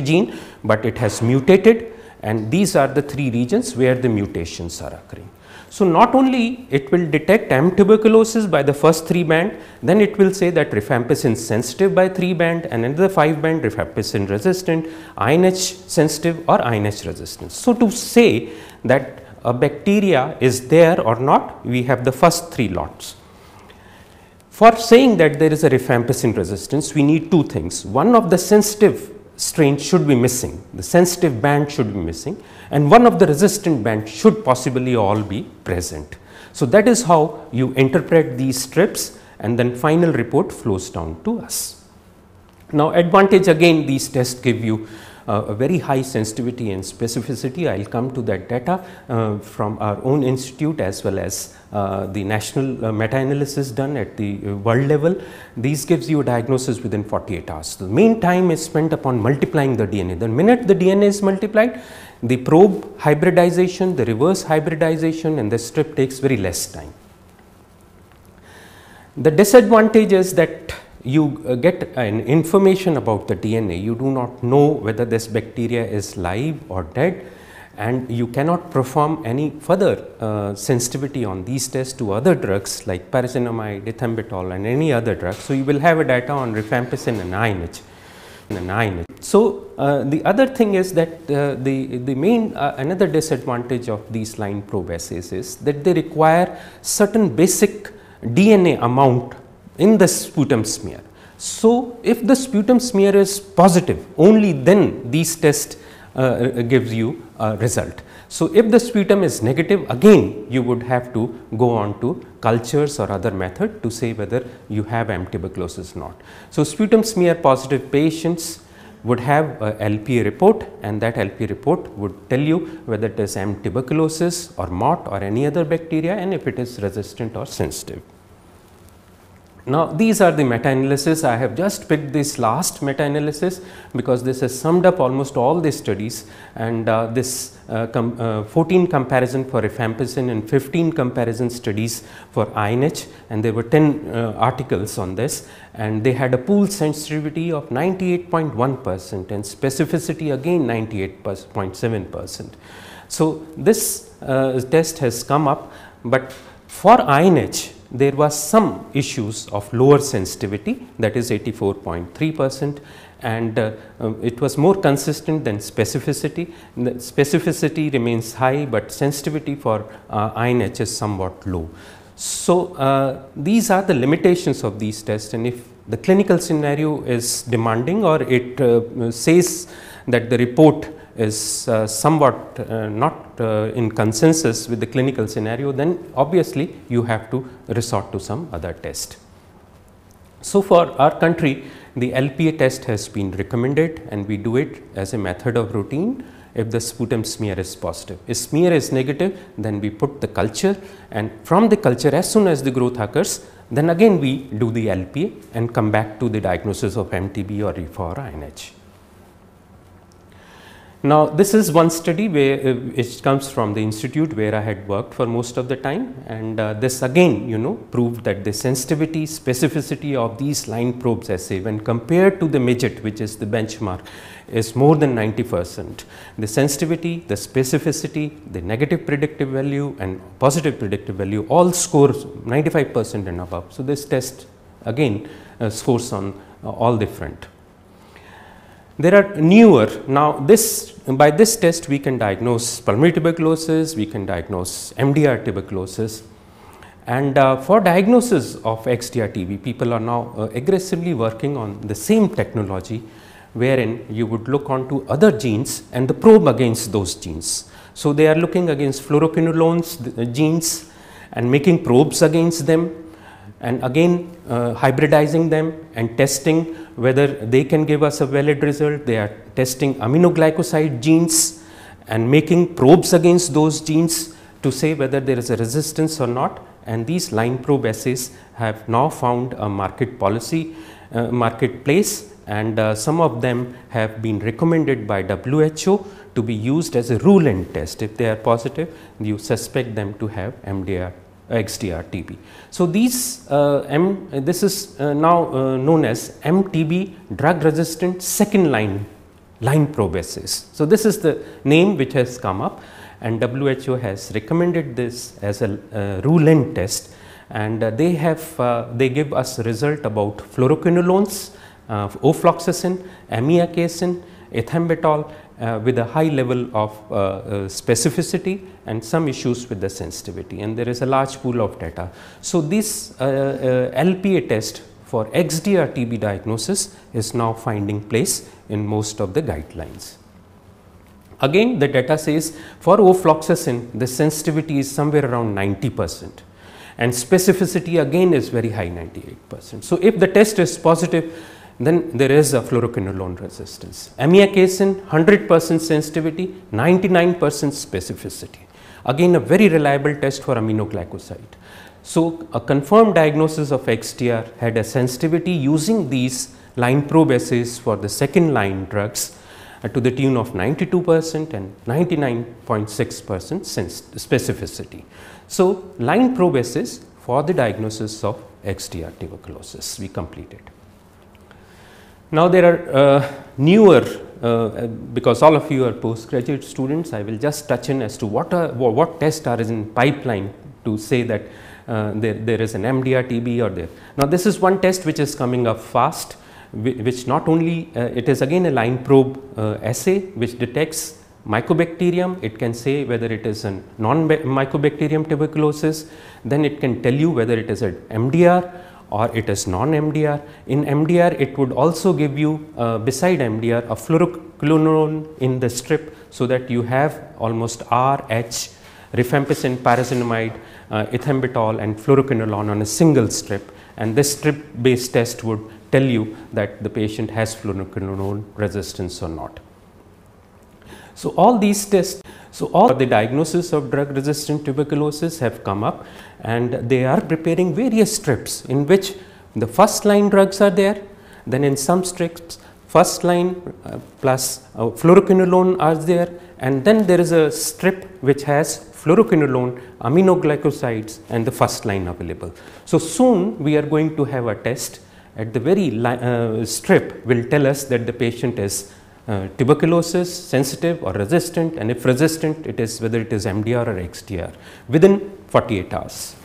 [SPEAKER 1] gene, but it has mutated, and these are the 3 regions where the mutations are occurring. So, not only it will detect M. tuberculosis by the first 3 band, then it will say that rifampicin sensitive by 3 band, and another 5 band rifampicin resistant, INH sensitive or INH resistant. So, to say that a bacteria is there or not, we have the first 3 lots. For saying that there is a rifampicin resistance, we need 2 things. One of the sensitive strain should be missing, the sensitive band should be missing, and one of the resistant band should possibly all be present. So, that is how you interpret these strips, and then final report flows down to us. Now, advantage again, these tests give you a very high sensitivity and specificity. I will come to that data from our own institute as well as the national meta-analysis done at the world level. These gives you a diagnosis within 48 hours. The main time is spent upon multiplying the DNA. The minute the DNA is multiplied, the probe hybridization, the reverse hybridization and the strip takes very less time. The disadvantage is that you get an information about the DNA, you do not know whether this bacteria is live or dead, and you cannot perform any further sensitivity on these tests to other drugs like pyrazinamide, ethambutol and any other drug. So, you will have a data on rifampicin and INH. So, the other thing is that the main another disadvantage of these line probe assays is that they require certain basic DNA amount in the sputum smear. So, if the sputum smear is positive, only then these tests gives you a result. So, if the sputum is negative, again you would have to go on to cultures or other method to say whether you have M. tuberculosis or not. So, sputum smear positive patients would have a LPA report, and that LPA report would tell you whether it is M. tuberculosis or MOT or any other bacteria, and if it is resistant or sensitive. Now, these are the meta-analysis. I have just picked this last meta-analysis because this has summed up almost all the studies, and this 14 comparison for rifampicin and 15 comparison studies for INH, and there were 10 articles on this, and they had a pool sensitivity of 98.1% and specificity again 98.7%. So, this test has come up, but for INH there was some issues of lower sensitivity, that is 84.3%, and it was more consistent than specificity. The specificity remains high, but sensitivity for INH is somewhat low. So, these are the limitations of these tests, and if the clinical scenario is demanding or it says that the report is somewhat not in consensus with the clinical scenario, then obviously you have to resort to some other test. So, for our country, the LPA test has been recommended, and we do it as a method of routine if the sputum smear is positive. If smear is negative, then we put the culture, and from the culture, as soon as the growth occurs, then again we do the LPA and come back to the diagnosis of MTB or RIFA or INH. Now, this is one study where it comes from the institute where I had worked for most of the time, and this again proved that the sensitivity, specificity of these line probes assay when compared to the MIGIT, which is the benchmark, is more than 90%. The sensitivity, the specificity, the negative predictive value and positive predictive value all scores 95% and above. So, this test again scores on all different. There are newer, now by this test we can diagnose pulmonary tuberculosis, we can diagnose MDR tuberculosis, and for diagnosis of XDR-TB, people are now aggressively working on the same technology, wherein you would look onto other genes and the probe against those genes. So, they are looking against fluoroquinolones genes and making probes against them, and again hybridizing them and testing whether they can give us a valid result. They are testing aminoglycoside genes and making probes against those genes to say whether there is a resistance or not, and these line probe assays have now found a marketplace, and some of them have been recommended by WHO to be used as a rule-in test. If they are positive, you suspect them to have MDR XDR-TB. So, these this is now known as MTB drug resistant second line probe assays. So, this is the name which has come up, and WHO has recommended this as a rule-in test, and they give us a result about fluoroquinolones, ofloxacin, amikacin, ethambutol with a high level of specificity and some issues with the sensitivity, and there is a large pool of data. So, this LPA test for XDR-TB diagnosis is now finding place in most of the guidelines. Again, the data says for ofloxacin the sensitivity is somewhere around 90% and specificity again is very high, 98%. So, if the test is positive, then there is a fluoroquinolone resistance. Amikacin, 100% sensitivity, 99% specificity. Again, a very reliable test for aminoglycoside. So, a confirmed diagnosis of XDR had a sensitivity using these line probe assays for the second line drugs to the tune of 92% and 99.6% specificity. So, line probe assays for the diagnosis of XDR tuberculosis we completed. Now, there are newer, because all of you are postgraduate students, I will just touch in as to what tests are in pipeline to say that there is an MDR TB or there. Now, this is one test which is coming up fast, which not only it is again a line probe assay which detects mycobacterium. It can say whether it is a non-mycobacterium tuberculosis, then it can tell you whether it is an MDR or it is non-MDR. In MDR, it would also give you beside MDR a fluoroquinolone in the strip, so that you have almost R, H, rifampicin, pyrazinamide, ethambutol and fluoroquinolone on a single strip, and this strip based test would tell you that the patient has fluoroquinolone resistance or not. So, all these tests, so all the diagnosis of drug resistant tuberculosis have come up, and they are preparing various strips in which the first line drugs are there, then in some strips first line plus fluoroquinolone are there, and then there is a strip which has fluoroquinolone, aminoglycosides and the first line available. So, soon we are going to have a test at the very strip will tell us that the patient is tuberculosis sensitive or resistant, and if resistant it is whether it is MDR or XDR within 48 hours.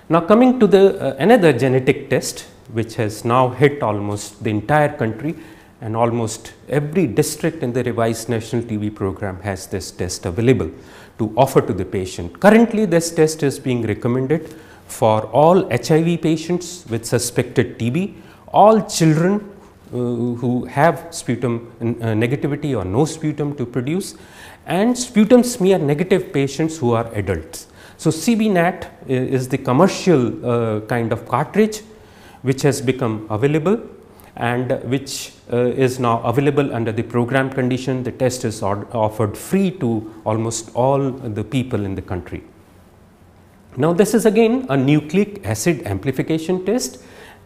[SPEAKER 1] Now, coming to the another genetic test which has now hit almost the entire country, and almost every district in the revised national TB program has this test available to offer to the patient. Currently, this test is being recommended for all HIV patients with suspected TB, all children who have sputum negativity or no sputum to produce, and sputum smear negative patients who are adults. So, CBNAT is the commercial kind of cartridge which has become available, and which is now available under the program condition. The test is offered free to almost all the people in the country. Now, this is again a nucleic acid amplification test.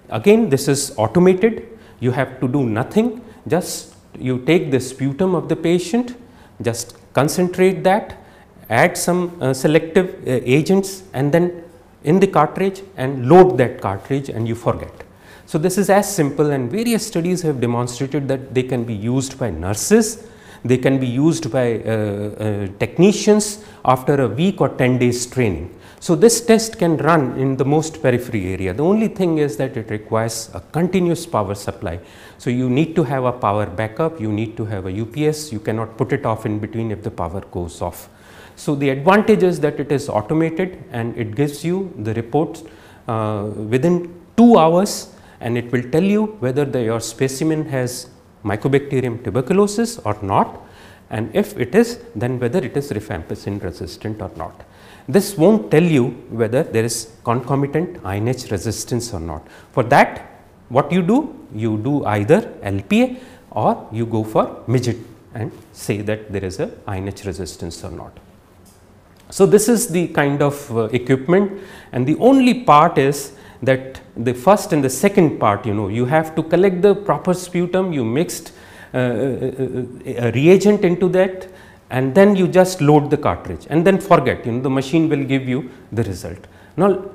[SPEAKER 1] Again, this is automated. You have to do nothing, just you take the sputum of the patient, just concentrate that, add some selective agents, and then in the cartridge and load that cartridge, and you forget. So, this is as simple, and various studies have demonstrated that they can be used by nurses, they can be used by technicians after a week or 10 days training. So, this test can run in the most periphery area. The only thing is that it requires a continuous power supply. So, you need to have a power backup, you need to have a UPS, you cannot put it off in between if the power goes off. So, the advantage is that it is automated and it gives you the reports within 2 hours, and it will tell you whether your specimen has Mycobacterium tuberculosis or not, and if it is, then whether it is rifampicin resistant or not. This will not tell you whether there is concomitant INH resistance or not. For that, what you do either LPA or you go for MIGIT and say that there is a INH resistance or not. So, this is the kind of equipment, and the only part is that the first and the second part, you have to collect the proper sputum, you mixed a reagent into that, and then you just load the cartridge and then forget, the machine will give you the result. Now,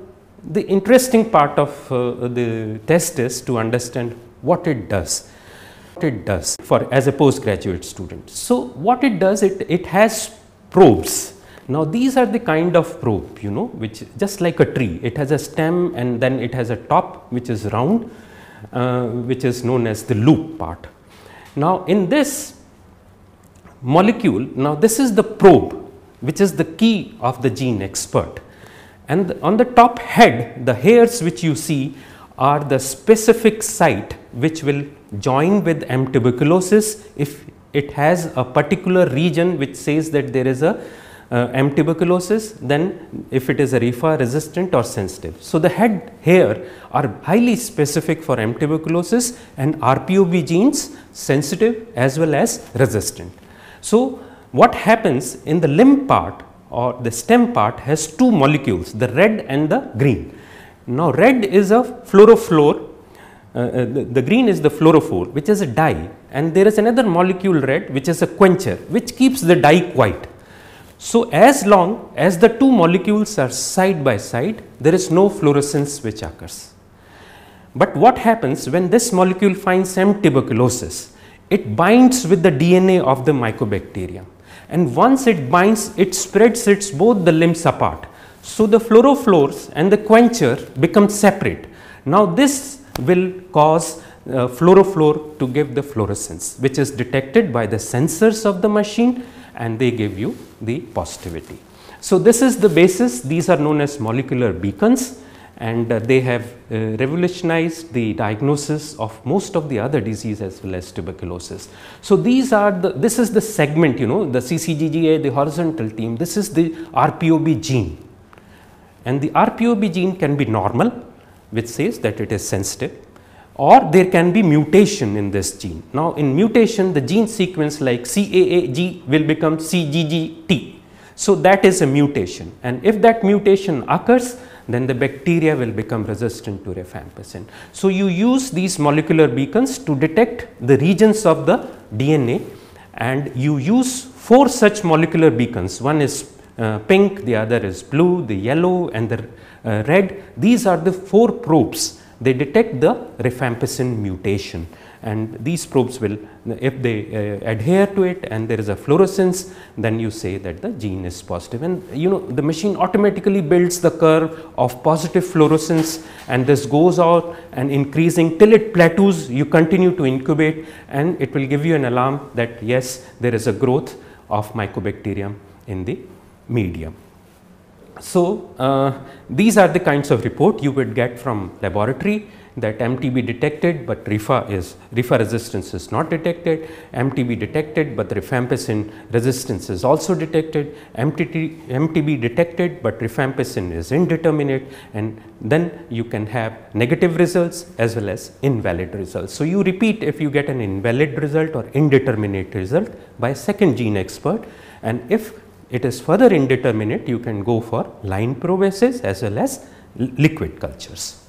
[SPEAKER 1] the interesting part of the test is to understand what it does. For as a postgraduate student. So, what it does, it has probes. Now, these are the kind of probe, which just like a tree, it has a stem and then it has a top which is round, which is known as the loop part. Now, in this molecule, now this is the probe which is the key of the gene expert, and on the top head, the hairs which you see are the specific site which will join with M. tuberculosis if it has a particular region which says that there is a M. tuberculosis, then if it is a Rifa resistant or sensitive. So, the head here are highly specific for M. tuberculosis and RPOB genes sensitive as well as resistant. So, what happens in the limb part or the stem part has two molecules, the red and the green. Now, red is a fluorophore, the green is the fluorophore, which is a dye, and there is another molecule red which is a quencher which keeps the dye quiet. So, as long as the two molecules are side by side, there is no fluorescence which occurs. But what happens when this molecule finds M. tuberculosis? It binds with the DNA of the mycobacterium, and once it binds, it spreads its both the limbs apart. So, the fluorophores and the quencher become separate. Now, this will cause fluorophore to give the fluorescence, which is detected by the sensors of the machine, and they give you the positivity. So, this is the basis. These are known as molecular beacons, and they have revolutionized the diagnosis of most of the other disease as well as tuberculosis. So, these are this is the segment, you know, the CCGGA, the horizontal team, this is the RPOB gene, and the RPOB gene can be normal, which says that it is sensitive, or there can be mutation in this gene. Now, in mutation, the gene sequence like CAAG will become CGGT. So, that is a mutation, and if that mutation occurs, then the bacteria will become resistant to rifampicin. So, you use these molecular beacons to detect the regions of the DNA, and you use 4 such molecular beacons. One is pink, the other is blue, the yellow and the red. These are the 4 probes. They detect the rifampicin mutation, and these probes will, if they adhere to it and there is a fluorescence, then you say that the gene is positive, and you know the machine automatically builds the curve of positive fluorescence, and this goes out and increasing till it plateaus. You continue to incubate, and it will give you an alarm that yes, there is a growth of mycobacterium in the medium. So, these are the kinds of report you would get from laboratory, that MTB detected, but Rifa resistance is not detected, MTB detected, but rifampicin resistance is also detected, MTB detected, but rifampicin is indeterminate, and then you can have negative results as well as invalid results. So, you repeat if you get an invalid result or indeterminate result by a second gene expert, and if it is further indeterminate, you can go for line probe assays as well as liquid cultures.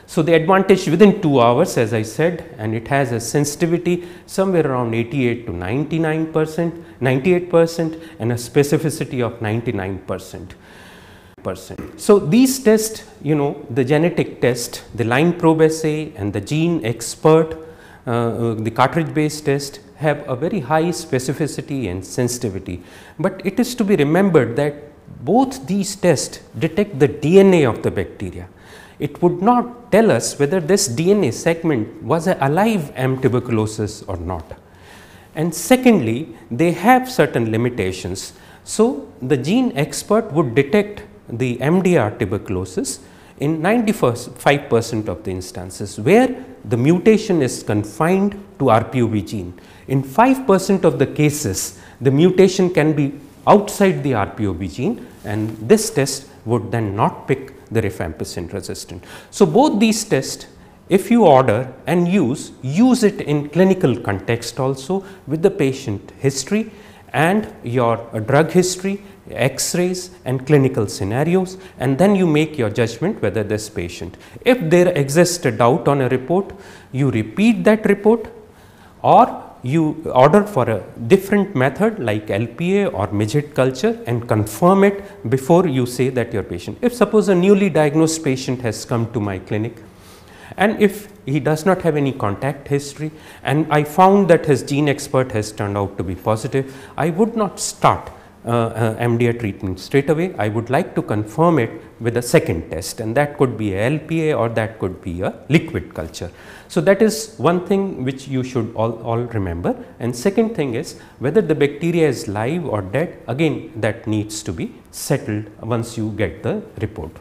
[SPEAKER 1] So, the advantage within 2 hours, as I said, and it has a sensitivity somewhere around 88 to 99%, 98%, and a specificity of 99%. So, these tests, you know, the genetic test, the line probe assay and the gene expert, the cartridge based test have a very high specificity and sensitivity, but it is to be remembered that both these tests detect the DNA of the bacteria. It would not tell us whether this DNA segment was a alive M. tuberculosis or not. And secondly, they have certain limitations. So, the gene expert would detect the MDR tuberculosis in 95% of the instances where the mutation is confined to RPOB gene. In 5% of the cases, the mutation can be outside the RPOB gene, and this test would then not pick the rifampicin resistant. So, both these tests, if you order and use it in clinical context also with the patient history and your drug history, X-rays and clinical scenarios, and then you make your judgment whether this patient. If there exists a doubt on a report, you repeat that report, or you order for a different method like LPA or midget culture and confirm it before you say that your patient. If suppose a newly diagnosed patient has come to my clinic, and if he does not have any contact history and I found that his gene expert has turned out to be positive, I would not start MDR treatment straight away. I would like to confirm it with a second test, and that could be a LPA or that could be a liquid culture. So, that is one thing which you should all remember, and second thing is whether the bacteria is live or dead, again that needs to be settled once you get the report.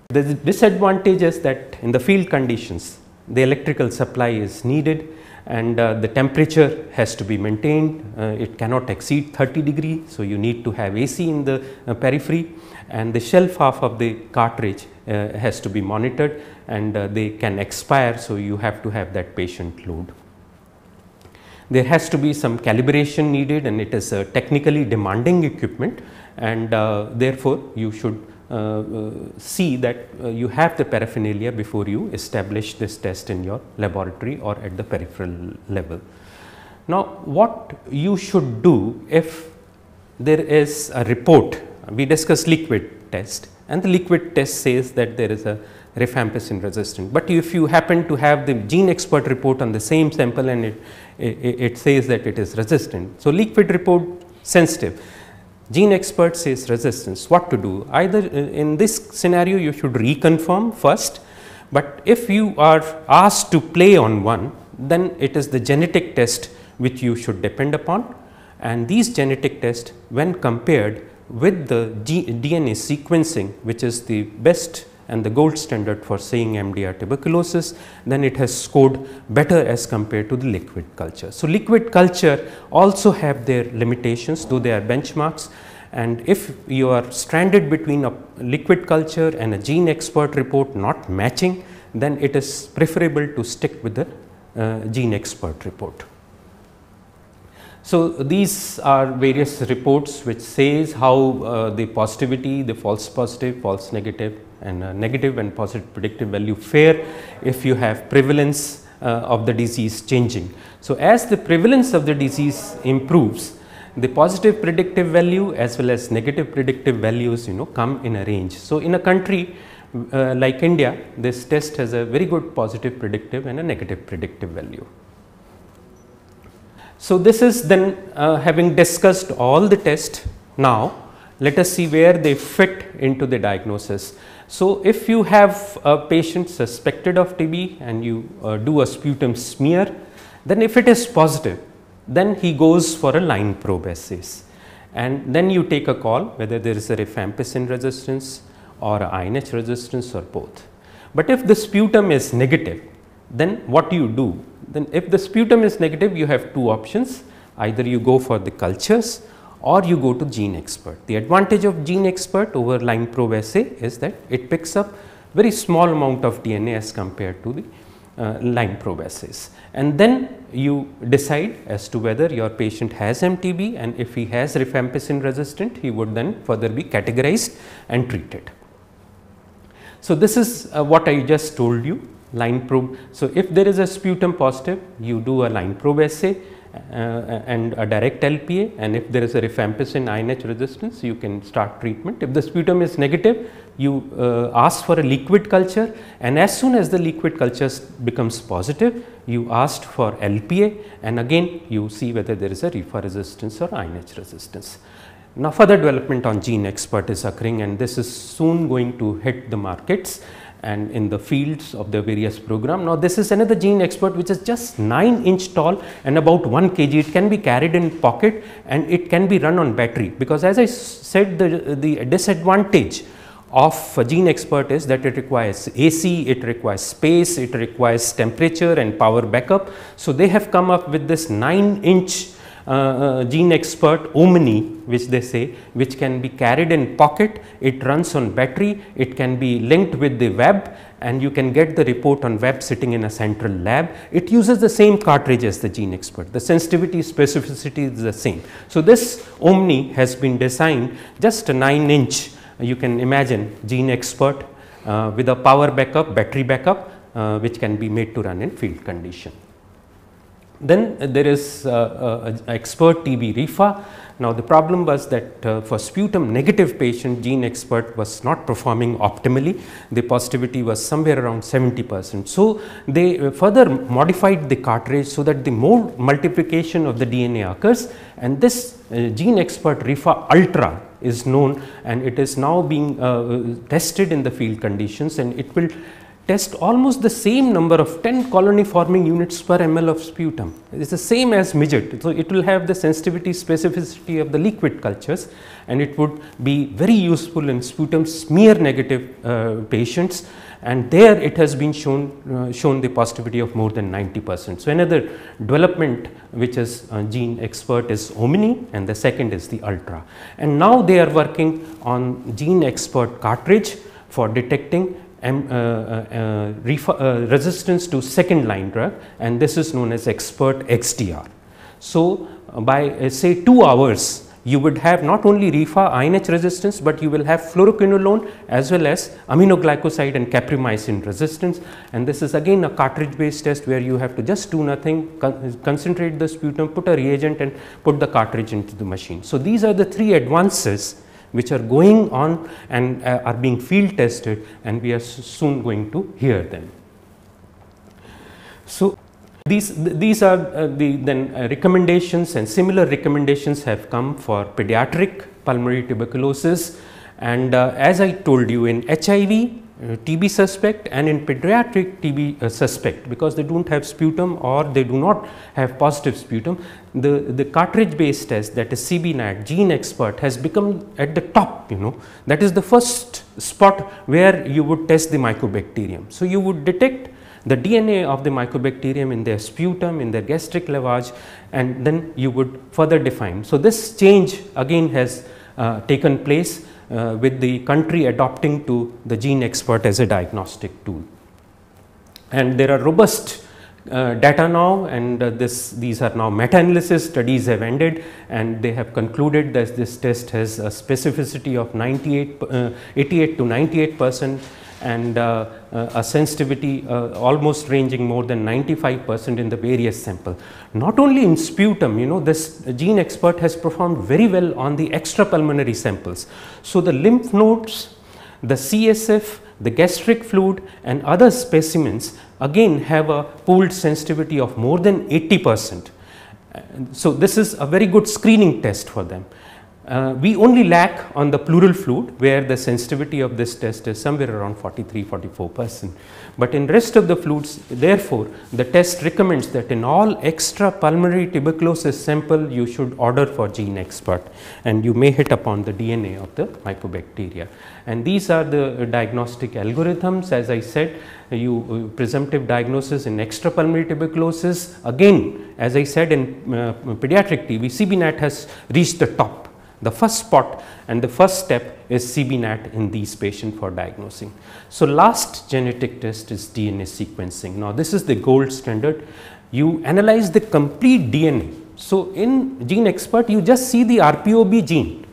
[SPEAKER 1] The disadvantage is that in the field conditions the electrical supply is needed, and the temperature has to be maintained. It cannot exceed 30 degree, so you need to have AC in the periphery, and the shelf half of the cartridge has to be monitored, and they can expire, so you have to have that patient load. There has to be some calibration needed, and it is a technically demanding equipment, and therefore you should see that you have the paraphernalia before you establish this test in your laboratory or at the peripheral level. Now, what you should do if there is a report, we discussed liquid test, and the liquid test says that there is a rifampicin resistant, but if you happen to have the GeneXpert report on the same sample and it says that it is resistant. So, liquid report sensitive, GeneXpert says resistance. What to do? Either in this scenario you should reconfirm first, but if you are asked to play on one, then it is the genetic test which you should depend upon, and these genetic tests, when compared with the DNA sequencing, which is the best and the gold standard for saying MDR tuberculosis, then it has scored better as compared to the liquid culture. So, liquid culture also have their limitations, though they are benchmarks, and if you are stranded between a liquid culture and a GeneXpert report not matching, then it is preferable to stick with the GeneXpert report. So, these are various reports which says how the positivity, the false positive, false negative, and negative and positive predictive value fare if you have prevalence of the disease changing. So, as the prevalence of the disease improves, the positive predictive value as well as negative predictive values come in a range. So, in a country like India, this test has a very good positive predictive and a negative predictive value. So, this is then having discussed all the tests. Now, let us see where they fit into the diagnosis. So, if you have a patient suspected of TB and you do a sputum smear, then if it is positive, then he goes for a line probe assays, and then you take a call whether there is a rifampicin resistance or a INH resistance or both. But if the sputum is negative, then what do you do? Then if the sputum is negative, you have two options, either you go for the cultures or you go to GeneXpert. The advantage of GeneXpert over line probe assay is that it picks up very small amount of DNA as compared to the line probe assays, and then you decide as to whether your patient has MTB, and if he has rifampicin resistant, he would then further be categorized and treated. So, this is what I just told you, line probe. So, if there is a sputum positive, you do a line probe assay and a direct LPA, and if there is a rifampicin INH resistance, you can start treatment. If the sputum is negative, you ask for a liquid culture, and as soon as the liquid culture becomes positive, you asked for LPA, and again you see whether there is a rifa resistance or INH resistance. Now, further development on GeneXpert is occurring, and this is soon going to hit the markets and in the fields of the various program. Now, this is another GeneXpert which is just 9-inch tall and about 1 kg. It can be carried in pocket and it can be run on battery, because as I said, the disadvantage of GeneXpert is that it requires AC, it requires space, it requires temperature and power backup. So, they have come up with this 9-inch GeneXpert Omni, which they say, which can be carried in pocket, it runs on battery, it can be linked with the web, and you can get the report on web sitting in a central lab. It uses the same cartridge as the GeneXpert, the sensitivity, specificity is the same. So, this Omni has been designed just a 9-inch, you can imagine GeneXpert with a power backup, battery backup, which can be made to run in field condition. Then there is Expert TB Rifa. Now, the problem was that for sputum negative patient, GeneXpert was not performing optimally. The positivity was somewhere around 70%. So, they further modified the cartridge so that the more multiplication of the DNA occurs, and this GeneXpert Rifa Ultra is known, and it is now being tested in the field conditions, and it will test almost the same number of 10 colony forming units per ml of sputum. It is the same as midget. So, it will have the sensitivity specificity of the liquid cultures, and it would be very useful in sputum smear negative patients, and there it has been shown the positivity of more than 90%. So, another development which is Gene Expert is Omni, and the second is the Ultra, and now they are working on Gene Expert cartridge for detecting resistance to second line drug, and this is known as Expert XDR. So, by say 2 hours you would have not only RIFA INH resistance, but you will have fluoroquinolone as well as aminoglycoside and caprimycin resistance, and this is again a cartridge based test where you have to just do nothing, concentrate the sputum, put a reagent and put the cartridge into the machine. So, these are the 3 advances which are going on and are being field tested, and we are soon going to hear them. So, these are the recommendations, and similar recommendations have come for pediatric pulmonary tuberculosis, and as I told you, in HIV TB suspect and in pediatric TB suspect, because they do not have sputum or they do not have positive sputum, the cartridge based test, that is CBNAT, Gene Expert, has become at the top, that is the first spot where you would test the mycobacterium. So, you would detect the DNA of the mycobacterium in their sputum, in their gastric lavage, and then you would further define. So, this change again has taken place with the country adopting to the Gene Expert as a diagnostic tool. And there are robust data now, and these are now meta-analysis studies have ended, and they have concluded that this test has a specificity of 88 to 98%, and a sensitivity almost ranging more than 95% in the various sample. Not only in sputum, this Gene Expert has performed very well on the extrapulmonary samples. So, the lymph nodes, the CSF, the gastric fluid and other specimens again have a pooled sensitivity of more than 80%. So, this is a very good screening test for them. We only lack on the pleural fluid, where the sensitivity of this test is somewhere around 43–44%. But in rest of the fluids, therefore, the test recommends that in all extrapulmonary tuberculosis sample you should order for Gene Expert, and you may hit upon the DNA of the mycobacteria. And these are the diagnostic algorithms. As I said, presumptive diagnosis in extrapulmonary tuberculosis. Again, as I said, in pediatric TB, CBNAT has reached the top, the first spot, and the first step is CBNAT in these patients for diagnosing. So, last genetic test is DNA sequencing. Now, this is the gold standard. You analyze the complete DNA. So, in Gene Expert, you just see the RPOB gene.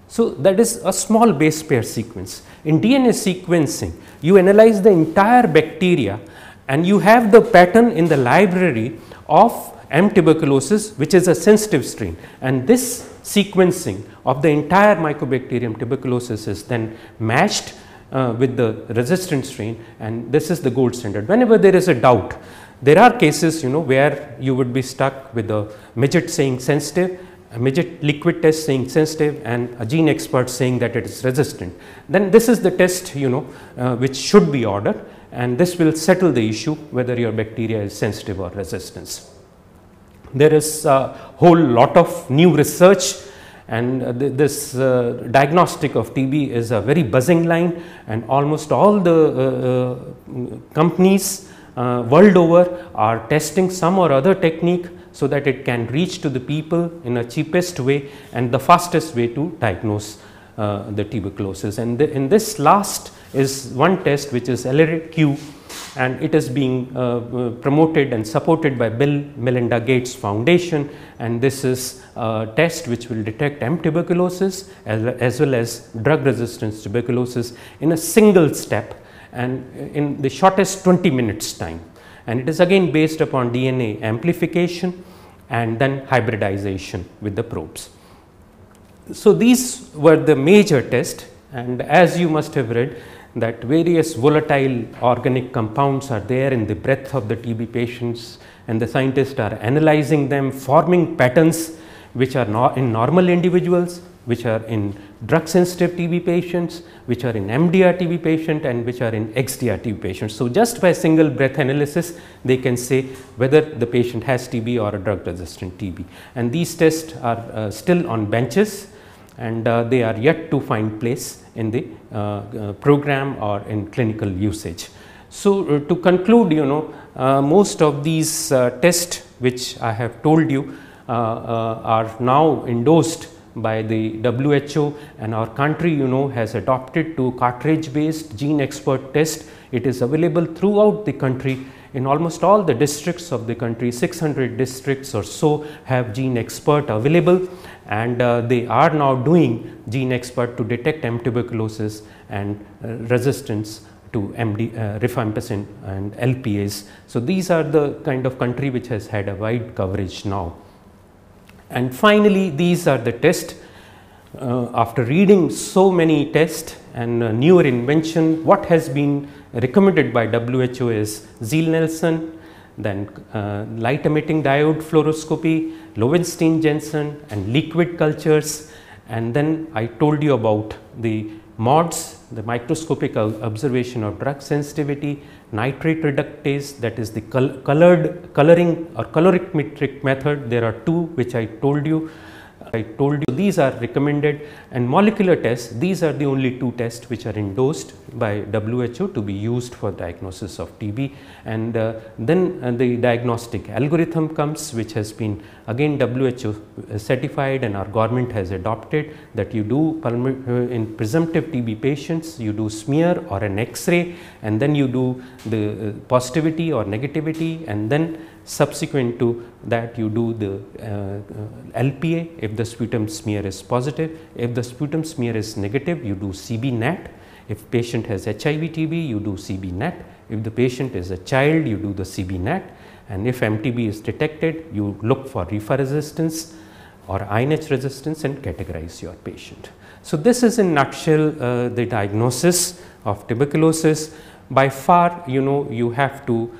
[SPEAKER 1] So, that is a small base pair sequence. In DNA sequencing, you analyze the entire bacteria, and you have the pattern in the library of M. tuberculosis, which is a sensitive strain, and this sequencing of the entire Mycobacterium tuberculosis is then matched with the resistant strain, and this is the gold standard. Whenever there is a doubt, there are cases where you would be stuck with a midget saying sensitive, a midget liquid test saying sensitive, and a Gene Expert saying that it is resistant. Then this is the test which should be ordered, and this will settle the issue whether your bacteria is sensitive or resistant. There is a whole lot of new research, and this diagnostic of TB is a very buzzing line, and almost all the companies world over are testing some or other technique so that it can reach to the people in a cheapest way and the fastest way to diagnose the tuberculosis. And in this last is one test which is LRQ, and it is being promoted and supported by Bill Melinda Gates Foundation, and this is a test which will detect M. tuberculosis as well as drug resistant tuberculosis in a single step and in the shortest 20 minutes time, and it is again based upon DNA amplification and then hybridization with the probes. So, these were the major tests, and as you must have read that various volatile organic compounds are there in the breath of the TB patients, and the scientists are analyzing them, forming patterns which are not in normal individuals, which are in drug sensitive TB patients, which are in MDR TB patient, and which are in XDR TB patients. So just by single breath analysis, they can say whether the patient has TB or a drug resistant TB. And these tests are still on benches, and they are yet to find place in the program or in clinical usage. So to conclude, most of these tests which I have told you are now endorsed by the WHO, and our country has adopted to cartridge based GeneXpert test. It is available throughout the country in almost all the districts of the country. 600 districts or so have GeneXpert available, and they are now doing GeneXpert to detect M. tuberculosis and resistance to rifampicin and LPAs. So these are the kind of country which has had a wide coverage now. And finally, these are the tests. After reading so many tests and newer invention, what has been recommended by WHO is Ziehl-Neelsen, then light emitting diode fluoroscopy, Lowenstein-Jensen, and liquid cultures. And then I told you about the MODS, the microscopic observation of drug sensitivity, nitrate reductase, that is the coloring or colorimetric method. There are two which I told you. These are recommended, and molecular tests, these are the only two tests which are endorsed by WHO to be used for diagnosis of TB. And then the diagnostic algorithm comes, which has been again WHO certified and our government has adopted, that you do in presumptive TB patients, you do smear or an X-ray, and then you do the positivity or negativity, and then subsequent to that you do the LPA if the sputum smear is positive. If the sputum smear is negative, you do CB-NAT. If patient has HIV TB, you do CB-NAT. If the patient is a child, you do the CB-NAT. And if MTB is detected, you look for RIFA resistance or INH resistance and categorize your patient. So this is in nutshell the diagnosis of tuberculosis. By far, you have to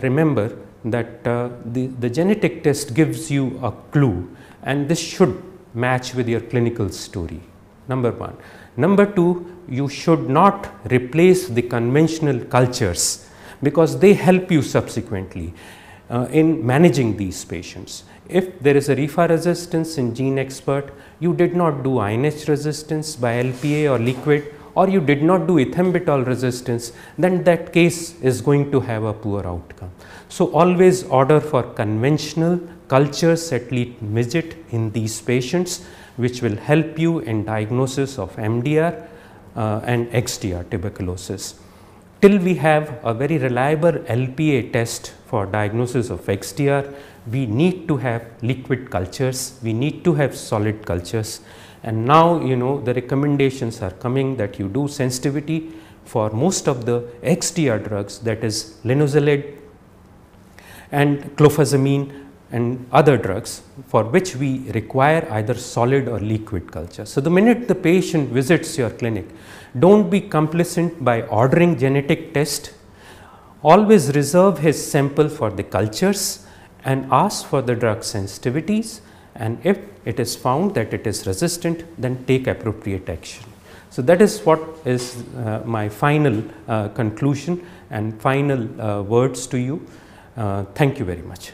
[SPEAKER 1] remember that the genetic test gives you a clue, and this should match with your clinical story, number one. Number two, you should not replace the conventional cultures, because they help you subsequently in managing these patients. If there is a RIFA resistance in GeneXpert, you did not do INH resistance by LPA or liquid, or you did not do ethambutol resistance, then that case is going to have a poor outcome. So always order for conventional cultures, at least midget, in these patients, which will help you in diagnosis of MDR and XDR tuberculosis. Till we have a very reliable LPA test for diagnosis of XDR, we need to have liquid cultures, we need to have solid cultures. And now the recommendations are coming that you do sensitivity for most of the XDR drugs, that is linezolid and clofazimine and other drugs, for which we require either solid or liquid culture. So the minute the patient visits your clinic, don't be complacent by ordering genetic test. Always reserve his sample for the cultures and ask for the drug sensitivities, and if it is found that it is resistant, then take appropriate action. So that is what is my final conclusion and final words to you. Thank you very much.